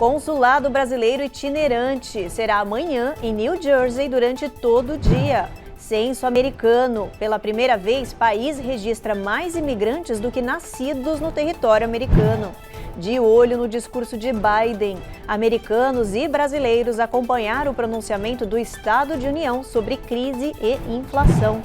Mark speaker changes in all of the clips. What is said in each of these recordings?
Speaker 1: Consulado brasileiro itinerante será amanhã em New Jersey durante todo o dia. Censo americano. Pela primeira vez, país registra mais imigrantes do que nascidos no território americano. De olho no discurso de Biden, americanos e brasileiros acompanharam o pronunciamento do Estado de União sobre crise e inflação.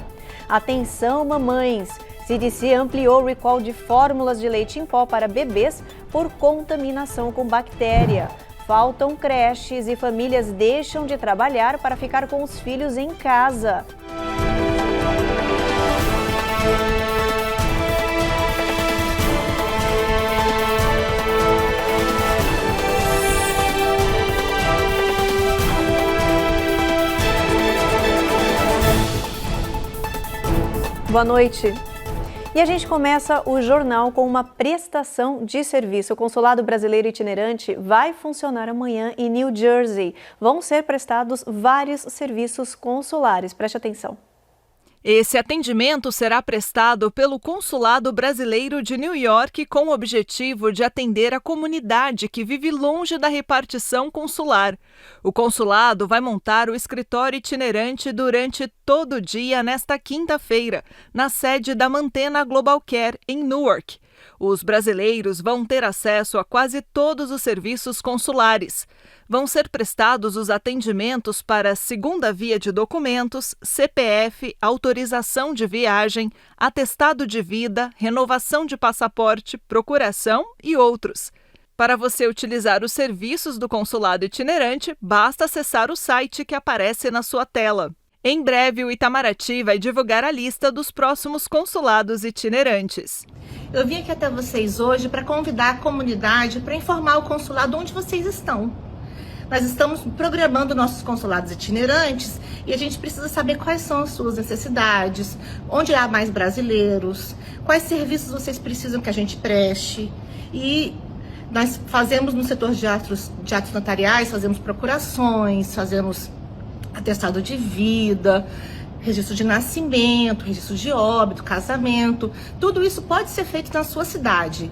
Speaker 1: Atenção, mamães! CDC ampliou o recall de fórmulas de leite em pó para bebês por contaminação com bactéria. Faltam creches e famílias deixam de trabalhar para ficar com os filhos em casa. Boa noite. E a gente começa o jornal com uma prestação de serviço. O Consulado Brasileiro Itinerante vai funcionar amanhã em New Jersey. Vão ser prestados vários serviços consulares. Preste atenção.
Speaker 2: Esse atendimento será prestado pelo Consulado Brasileiro de New York com o objetivo de atender a comunidade que vive longe da repartição consular. O consulado vai montar o escritório itinerante durante todo o dia nesta quinta-feira, na sede da Mantena Global Care, em Newark. Os brasileiros vão ter acesso a quase todos os serviços consulares. Vão ser prestados os atendimentos para segunda via de documentos, CPF, autorização de viagem, atestado de vida, renovação de passaporte, procuração e outros. Para você utilizar os serviços do consulado itinerante, basta acessar o site que aparece na sua tela. Em breve, o Itamaraty vai divulgar a lista dos próximos consulados itinerantes.
Speaker 3: Eu vim aqui até vocês hoje para convidar a comunidade para informar o consulado onde vocês estão. Nós estamos programando nossos consulados itinerantes e a gente precisa saber quais são as suas necessidades, onde há mais brasileiros, quais serviços vocês precisam que a gente preste. E nós fazemos no setor de atos notariais, fazemos procurações, fazemos atestado de vida, registro de nascimento, registro de óbito, casamento. Tudo isso pode ser feito na sua cidade.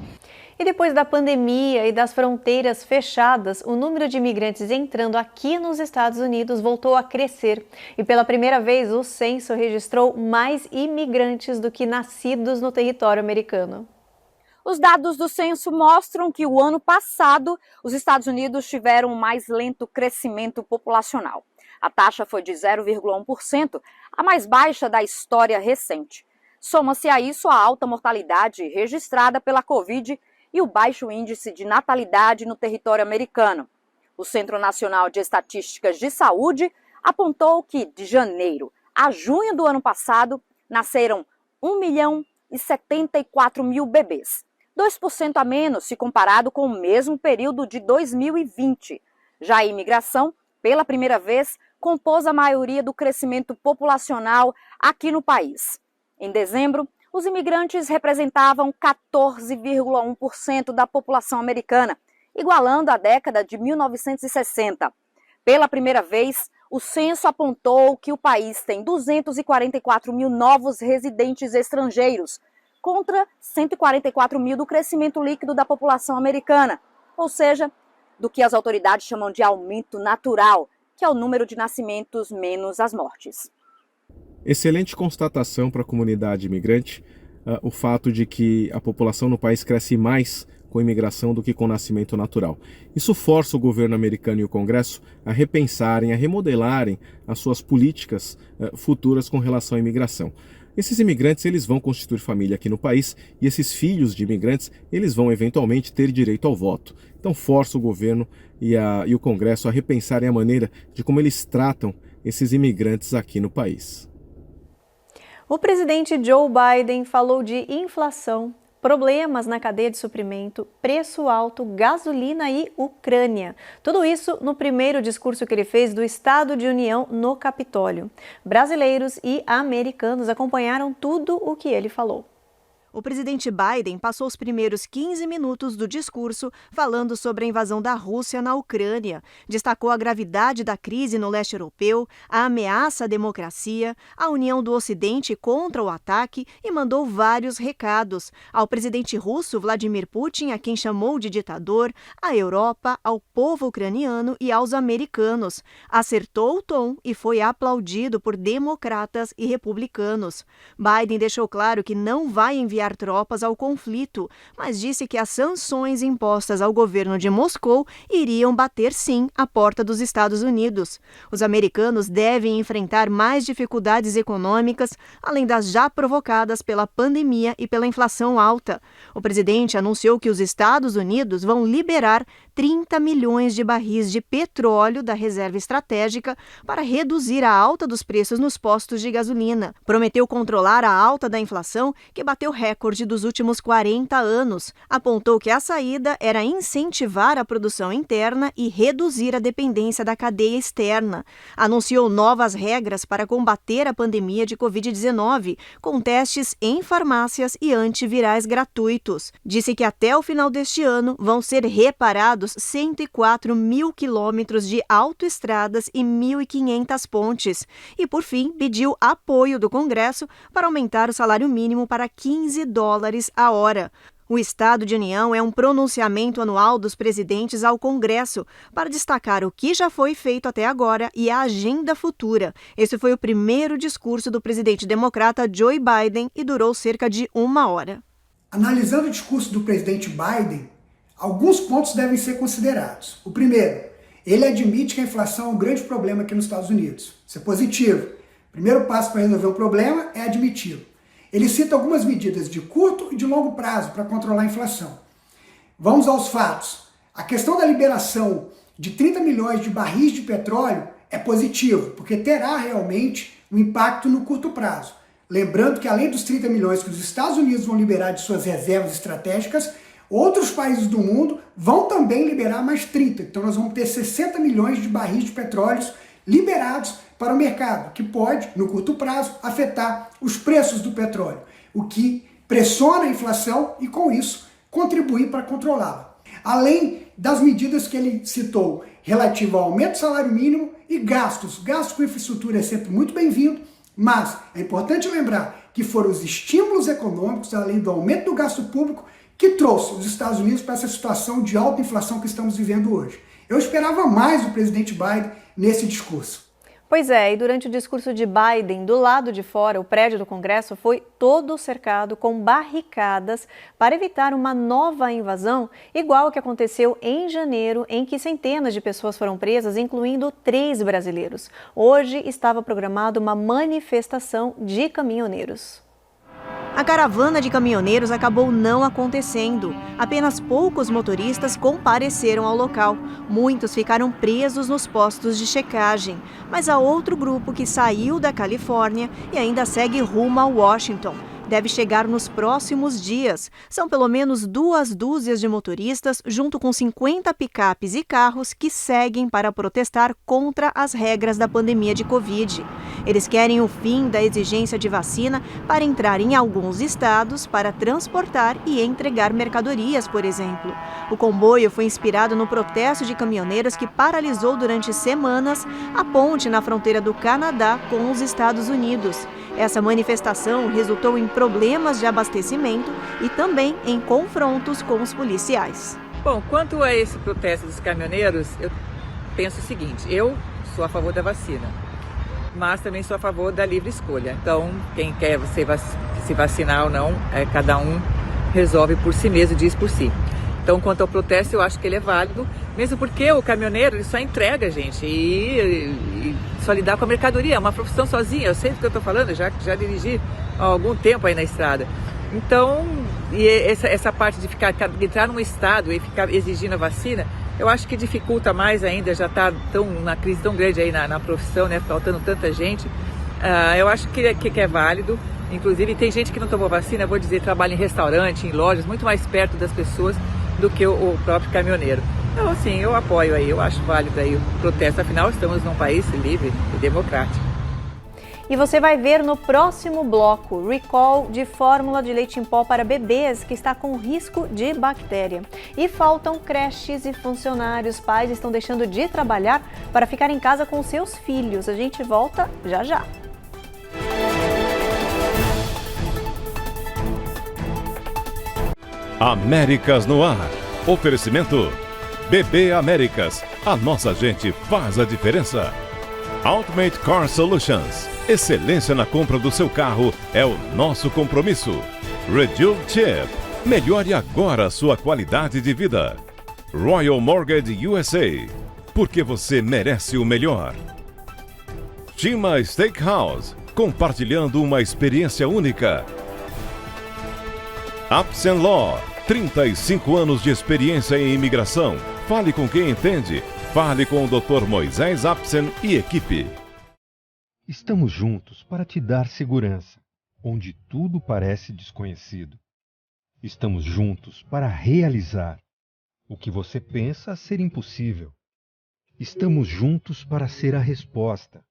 Speaker 1: E depois da pandemia e das fronteiras fechadas, o número de imigrantes entrando aqui nos Estados Unidos voltou a crescer. E pela primeira vez, o censo registrou mais imigrantes do que nascidos no território americano.
Speaker 4: Os dados do censo mostram que o ano passado, os Estados Unidos tiveram um mais lento crescimento populacional. A taxa foi de 0,1%, a mais baixa da história recente. Soma-se a isso a alta mortalidade registrada pela Covid e o baixo índice de natalidade no território americano. O Centro Nacional de Estatísticas de Saúde apontou que, de janeiro a junho do ano passado, nasceram 1.074.000 bebês, 2% a menos se comparado com o mesmo período de 2020. Já a imigração, pela primeira vez, compôs a maioria do crescimento populacional aqui no país. Em dezembro, os imigrantes representavam 14,1% da população americana, igualando a década de 1960. Pela primeira vez, o censo apontou que o país tem 244 mil novos residentes estrangeiros, contra 144 mil do crescimento líquido da população americana, ou seja, do que as autoridades chamam de aumento natural, que é o número de nascimentos menos as mortes.
Speaker 5: Excelente constatação para a comunidade imigrante, o fato de que a população no país cresce mais com imigração do que com nascimento natural. Isso força o governo americano e o Congresso a repensarem, a remodelarem as suas políticas futuras com relação à imigração. Esses imigrantes eles vão constituir família aqui no país e esses filhos de imigrantes eles vão eventualmente ter direito ao voto. Então força o governo e o Congresso a repensarem a maneira de como eles tratam esses imigrantes aqui no país.
Speaker 1: O presidente Joe Biden falou de inflação, problemas na cadeia de suprimento, preço alto, gasolina e Ucrânia. Tudo isso no primeiro discurso que ele fez do Estado de União no Capitólio. Brasileiros e americanos acompanharam tudo o que ele falou. O presidente Biden passou os primeiros 15 minutos do discurso falando sobre a invasão da Rússia na Ucrânia. Destacou a gravidade da crise no leste europeu, a ameaça à democracia, a união do Ocidente contra o ataque e mandou vários recados ao presidente russo Vladimir Putin, a quem chamou de ditador, à Europa, ao povo ucraniano e aos americanos. Acertou o tom e foi aplaudido por democratas e republicanos. Biden deixou claro que não vai enviar tropas ao conflito, mas disse que as sanções impostas ao governo de Moscou iriam bater sim à porta dos Estados Unidos. Os americanos devem enfrentar mais dificuldades econômicas, além das já provocadas pela pandemia e pela inflação alta. O presidente anunciou que os Estados Unidos vão liberar 30 milhões de barris de petróleo da reserva estratégica para reduzir a alta dos preços nos postos de gasolina. Prometeu controlar a alta da inflação, que bateu recorde dos últimos 40 anos. Apontou que a saída era incentivar a produção interna e reduzir a dependência da cadeia externa. Anunciou novas regras para combater a pandemia de Covid-19, com testes em farmácias e antivirais gratuitos. Disse que até o final deste ano vão ser reparados 104 mil quilômetros de autoestradas e 1.500 pontes. E, por fim, pediu apoio do Congresso para aumentar o salário mínimo para $15 a hora. O Estado de União é um pronunciamento anual dos presidentes ao Congresso para destacar o que já foi feito até agora e a agenda futura. Esse foi o primeiro discurso do presidente democrata Joe Biden e durou cerca de 1 hora.
Speaker 6: Analisando o discurso do presidente Biden, alguns pontos devem ser considerados. O primeiro, ele admite que a inflação é um grande problema aqui nos Estados Unidos. Isso é positivo. O primeiro passo para resolver o problema é admiti-lo. Ele cita algumas medidas de curto e de longo prazo para controlar a inflação. Vamos aos fatos. A questão da liberação de 30 milhões de barris de petróleo é positivo, porque terá realmente um impacto no curto prazo. Lembrando que além dos 30 milhões que os Estados Unidos vão liberar de suas reservas estratégicas, outros países do mundo vão também liberar mais 30. Então nós vamos ter 60 milhões de barris de petróleo liberados para o mercado, que pode, no curto prazo, afetar os preços do petróleo, o que pressiona a inflação e, com isso, contribuir para controlá-la. Além das medidas que ele citou, relativo ao aumento do salário mínimo e gastos. Gastos com infraestrutura é sempre muito bem-vindo, mas é importante lembrar que foram os estímulos econômicos, além do aumento do gasto público, que trouxe os Estados Unidos para essa situação de alta inflação que estamos vivendo hoje. Eu esperava mais do presidente Biden nesse discurso.
Speaker 1: Pois é, e durante o discurso de Biden, do lado de fora, o prédio do Congresso foi todo cercado com barricadas para evitar uma nova invasão, igual ao que aconteceu em janeiro, em que centenas de pessoas foram presas, incluindo 3 brasileiros. Hoje estava programada uma manifestação de caminhoneiros. A caravana de caminhoneiros acabou não acontecendo. Apenas poucos motoristas compareceram ao local. Muitos ficaram presos nos postos de checagem. Mas há outro grupo que saiu da Califórnia e ainda segue rumo a Washington. Deve chegar nos próximos dias. São pelo menos 2 dúzias de motoristas, junto com 50 picapes e carros que seguem para protestar contra as regras da pandemia de Covid. Eles querem o fim da exigência de vacina para entrar em alguns estados para transportar e entregar mercadorias, por exemplo. O comboio foi inspirado no protesto de caminhoneiros que paralisou durante semanas a ponte na fronteira do Canadá com os Estados Unidos. Essa manifestação resultou em problemas de abastecimento e também em confrontos com os policiais.
Speaker 7: Bom, quanto a esse protesto dos caminhoneiros, eu penso o seguinte: eu sou a favor da vacina, mas também sou a favor da livre escolha. Então, quem quer se vacinar ou não, cada um resolve por si mesmo, diz por si. Então, quanto ao protesto, eu acho que ele é válido, mesmo porque o caminhoneiro ele só entrega, gente, e só lidar com a mercadoria, é uma profissão sozinha. Eu sei do que eu estou falando, já dirigi há algum tempo aí na estrada. Então, e essa parte de entrar num estado e ficar exigindo a vacina, eu acho que dificulta mais ainda, já está uma crise tão grande aí na profissão, né, faltando tanta gente. Eu acho que é válido. Inclusive, tem gente que não tomou vacina, vou dizer, trabalha em restaurante, em lojas, muito mais perto das pessoas do que o próprio caminhoneiro. Então, assim, eu apoio aí, eu acho válido aí o protesto, afinal estamos num país livre e democrático.
Speaker 1: E você vai ver no próximo bloco recall de fórmula de leite em pó para bebês que está com risco de bactéria. E faltam creches e funcionários. Pais estão deixando de trabalhar para ficar em casa com seus filhos. A gente volta já já.
Speaker 8: Américas no ar. Oferecimento BB Américas. A nossa gente faz a diferença. Ultimate Car Solutions. Excelência na compra do seu carro é o nosso compromisso. Rejuve Chip. Melhore agora a sua qualidade de vida. Royal Mortgage USA. Porque você merece o melhor. Shima Steakhouse. Compartilhando uma experiência única. Apsen Law, 35 anos de experiência em imigração. Fale com quem entende. Fale com o Dr. Moisés Apsen e equipe.
Speaker 9: Estamos juntos para te dar segurança, onde tudo parece desconhecido. Estamos juntos para realizar o que você pensa ser impossível. Estamos juntos para ser a resposta,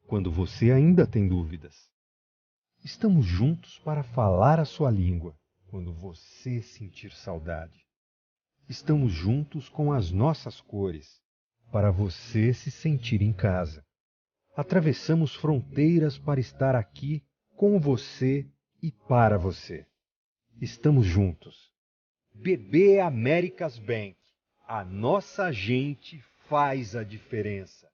Speaker 9: quando você ainda tem dúvidas. Estamos juntos para falar a sua língua, quando você sentir saudade. Estamos juntos com as nossas cores, para você se sentir em casa. Atravessamos fronteiras para estar aqui com você e para você. Estamos juntos. BB Américas Bank. A nossa gente faz a diferença.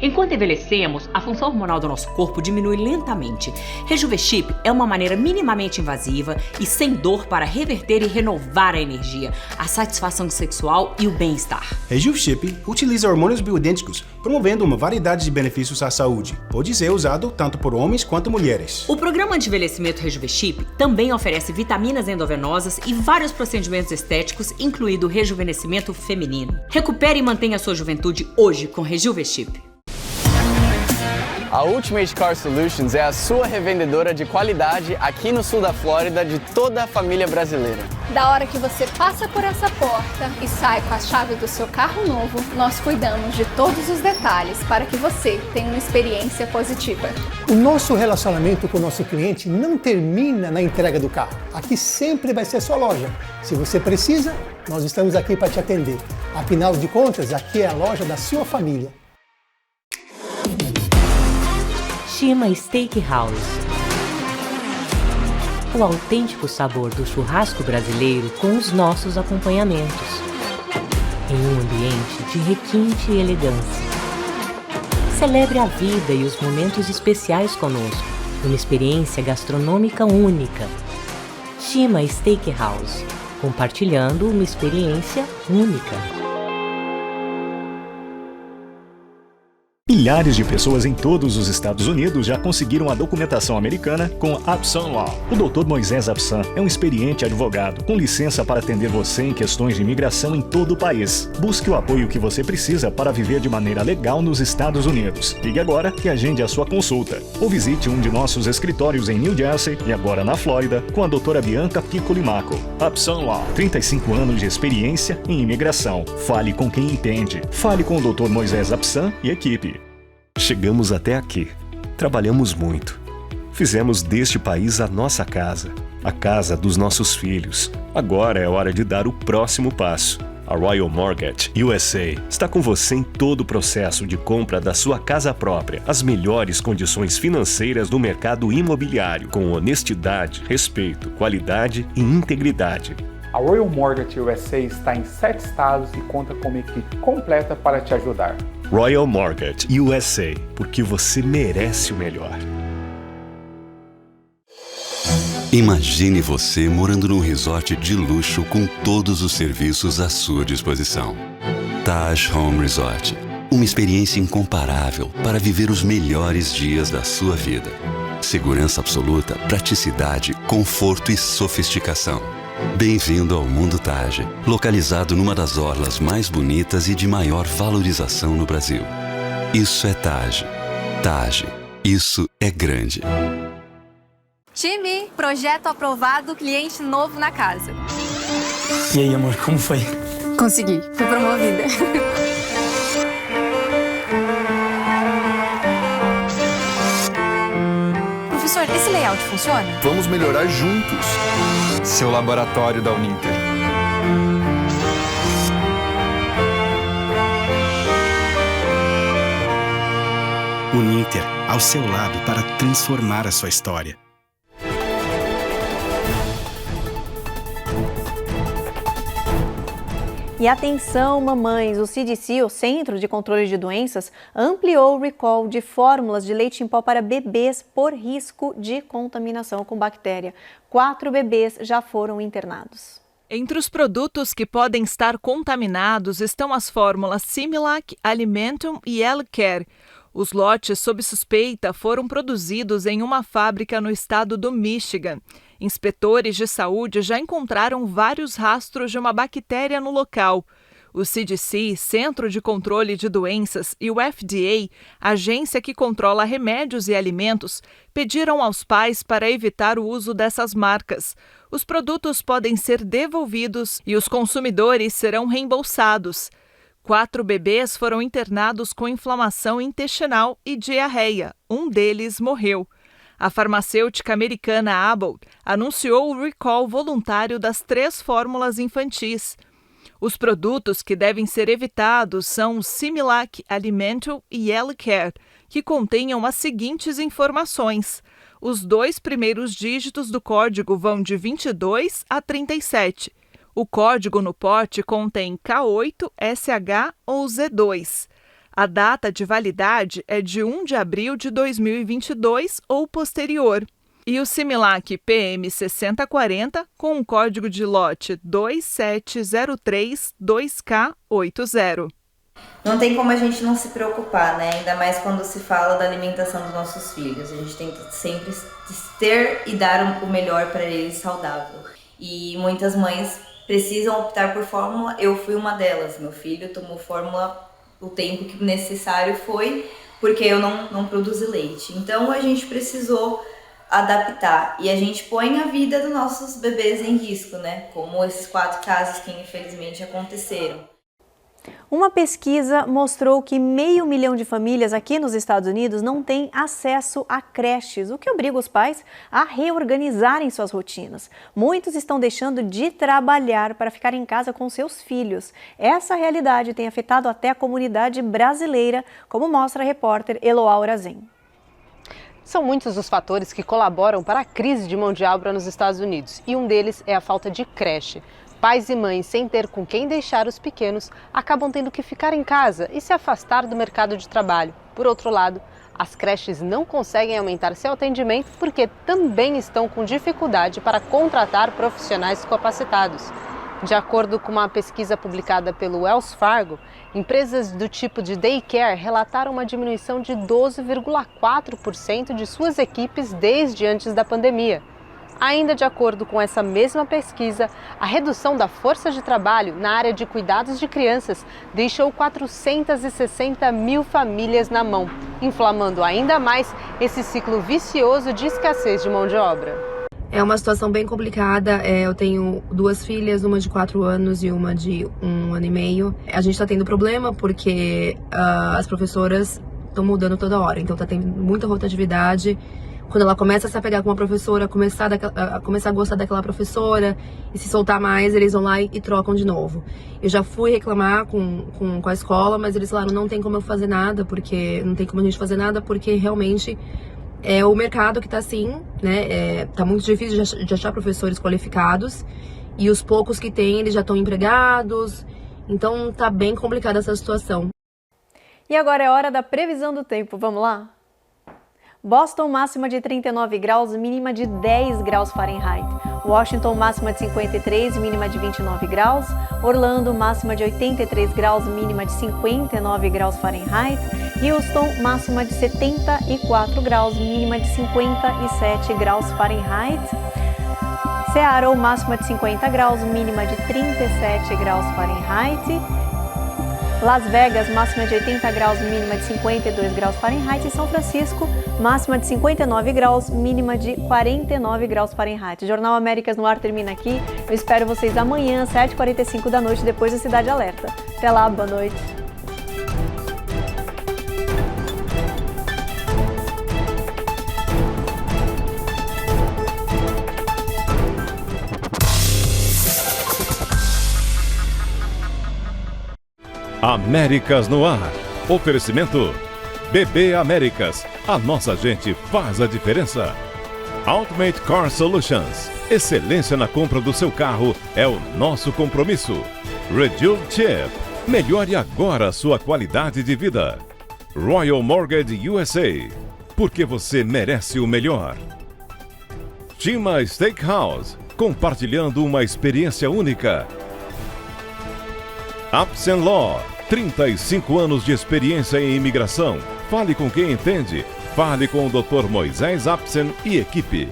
Speaker 10: Enquanto envelhecemos, a função hormonal do nosso corpo diminui lentamente. RejuveChip é uma maneira minimamente invasiva e sem dor para reverter e renovar a energia, a satisfação sexual e o bem-estar.
Speaker 11: RejuveChip utiliza hormônios bioidênticos, promovendo uma variedade de benefícios à saúde. Pode ser usado tanto por homens quanto mulheres.
Speaker 10: O programa anti-envelhecimento RejuveChip também oferece vitaminas endovenosas e vários procedimentos estéticos, incluindo o rejuvenescimento feminino. Recupere e mantenha sua juventude hoje com RejuveChip.
Speaker 12: A Ultimate Car Solutions é a sua revendedora de qualidade aqui no sul da Flórida de toda a família brasileira.
Speaker 13: Da hora que você passa por essa porta e sai com a chave do seu carro novo, nós cuidamos de todos os detalhes para que você tenha uma experiência positiva.
Speaker 14: O nosso relacionamento com o nosso cliente não termina na entrega do carro. Aqui sempre vai ser sua loja. Se você precisa, nós estamos aqui para te atender. Afinal de contas, aqui é a loja da sua família.
Speaker 15: Shima Steakhouse. O autêntico sabor do churrasco brasileiro com os nossos acompanhamentos. Em um ambiente de requinte e elegância. Celebre a vida e os momentos especiais conosco. Uma experiência gastronômica única. Shima Steakhouse. Compartilhando uma experiência única.
Speaker 16: Milhares de pessoas em todos os Estados Unidos já conseguiram a documentação americana com Apsen Law. O Dr. Moisés Apsen é um experiente advogado, com licença para atender você em questões de imigração em todo o país. Busque o apoio que você precisa para viver de maneira legal nos Estados Unidos. Ligue agora e agende a sua consulta. Ou visite um de nossos escritórios em New Jersey e agora na Flórida com a doutora Bianca Piccolimaco. Apsen Law, 35 anos de experiência em imigração. Fale com quem entende. Fale com o Dr. Moisés Apsen e equipe. Chegamos até aqui. Trabalhamos muito. Fizemos deste país a nossa casa, a casa dos nossos filhos. Agora é hora de dar o próximo passo. A Royal Mortgage USA está com você em todo o processo de compra da sua casa própria. As melhores condições financeiras do mercado imobiliário, com honestidade, respeito, qualidade e integridade.
Speaker 17: A Royal Mortgage USA está em 7 estados e conta com uma equipe completa para te ajudar.
Speaker 16: Royal Mortgage USA, porque você merece o melhor.
Speaker 18: Imagine você morando num resort de luxo com todos os serviços à sua disposição. Taj Home Resort, uma experiência incomparável para viver os melhores dias da sua vida. Segurança absoluta, praticidade, conforto e sofisticação. Bem-vindo ao Mundo Taj, localizado numa das orlas mais bonitas e de maior valorização no Brasil. Isso é Taj. Taj, isso é grande.
Speaker 19: Time, projeto aprovado, cliente novo na casa.
Speaker 20: E aí, amor, como foi?
Speaker 19: Consegui, fui promovida. que funciona?
Speaker 21: Vamos melhorar juntos. Seu laboratório da Uninter.
Speaker 11: Uninter, ao seu lado para transformar a sua história.
Speaker 1: E atenção, mamães, o CDC, o Centro de Controle de Doenças, ampliou o recall de fórmulas de leite em pó para bebês por risco de contaminação com bactéria. 4 bebês já foram internados.
Speaker 2: Entre os produtos que podem estar contaminados estão as fórmulas Similac, Alimentum e L-Care. Os lotes sob suspeita foram produzidos em uma fábrica no estado do Michigan. Inspetores de saúde já encontraram vários rastros de uma bactéria no local. O CDC, Centro de Controle de Doenças, e o FDA, agência que controla remédios e alimentos, pediram aos pais para evitar o uso dessas marcas. Os produtos podem ser devolvidos e os consumidores serão reembolsados. 4 bebês foram internados com inflamação intestinal e diarreia. Um deles morreu. A farmacêutica americana Abbott anunciou o recall voluntário das 3 fórmulas infantis. Os produtos que devem ser evitados são o Similac, Alimentum e L-Care, que contenham as seguintes informações. Os 2 primeiros dígitos do código vão de 22 a 37. O código no pote contém K8, SH ou Z2. A data de validade é de 1 de abril de 2022 ou posterior. E o Similac PM6040 com o código de lote 27032K80.
Speaker 22: Não tem como a gente não se preocupar, né? Ainda mais quando se fala da alimentação dos nossos filhos. A gente tem que sempre ter e dar o melhor para eles saudável. E muitas mães precisam optar por fórmula. Eu fui uma delas. Meu filho tomou fórmula o tempo que necessário foi, porque eu não produzo leite. Então a gente precisou adaptar e a gente põe a vida dos nossos bebês em risco, né? Como esses 4 casos que infelizmente aconteceram.
Speaker 1: Uma pesquisa mostrou que 500 mil de famílias aqui nos Estados Unidos não têm acesso a creches, o que obriga os pais a reorganizarem suas rotinas. Muitos estão deixando de trabalhar para ficar em casa com seus filhos. Essa realidade tem afetado até a comunidade brasileira, como mostra a repórter Eloá Orazen.
Speaker 23: São muitos os fatores que colaboram para a crise de mão de obra nos Estados Unidos, e um deles é a falta de creche. Pais e mães, sem ter com quem deixar os pequenos, acabam tendo que ficar em casa e se afastar do mercado de trabalho. Por outro lado, as creches não conseguem aumentar seu atendimento porque também estão com dificuldade para contratar profissionais capacitados. De acordo com uma pesquisa publicada pelo Wells Fargo, empresas do tipo de daycare relataram uma diminuição de 12,4% de suas equipes desde antes da pandemia. Ainda de acordo com essa mesma pesquisa, a redução da força de trabalho na área de cuidados de crianças deixou 460 mil famílias na mão, inflamando ainda mais esse ciclo vicioso de escassez de mão de obra.
Speaker 24: É uma situação bem complicada. Eu tenho 2 filhas, uma de 4 anos e uma de 1 ano e meio. A gente está tendo problema porque as professoras estão mudando toda hora, então está tendo muita rotatividade. Quando ela começa a se apegar com uma professora, começar a gostar daquela professora e se soltar mais, eles vão lá e trocam de novo. Eu já fui reclamar com a escola, mas eles falaram, não tem como eu fazer nada, porque não tem como a gente fazer nada, porque realmente é o mercado que tá assim, né? Tá muito difícil de achar professores qualificados e os poucos que tem, eles já estão empregados, então tá bem complicada essa situação.
Speaker 1: E agora é hora da previsão do tempo, vamos lá? Boston, máxima de 39 graus, mínima de 10 graus Fahrenheit. Washington, máxima de 53, mínima de 29 graus. Orlando, máxima de 83 graus, mínima de 59 graus Fahrenheit. Houston, máxima de 74 graus, mínima de 57 graus Fahrenheit. Seattle, máxima de 50 graus, mínima de 37 graus Fahrenheit. Las Vegas, máxima de 80 graus, mínima de 52 graus Fahrenheit. E São Francisco, máxima de 59 graus, mínima de 49 graus Fahrenheit. O Jornal Américas no Ar termina aqui. Eu espero vocês amanhã, 7h45 da noite, depois do Cidade Alerta. Até lá, boa noite.
Speaker 8: Américas no ar. Oferecimento BB Américas. A nossa gente faz a diferença. Ultimate Car Solutions. Excelência na compra do seu carro é o nosso compromisso. Rejuve Chip. Melhore agora a sua qualidade de vida. Royal Mortgage USA. Porque você merece o melhor. Chima Steakhouse. Compartilhando uma experiência única. Apsen Law. 35 anos de experiência em imigração. Fale com quem entende. Fale com o Dr. Moisés Apsen e equipe.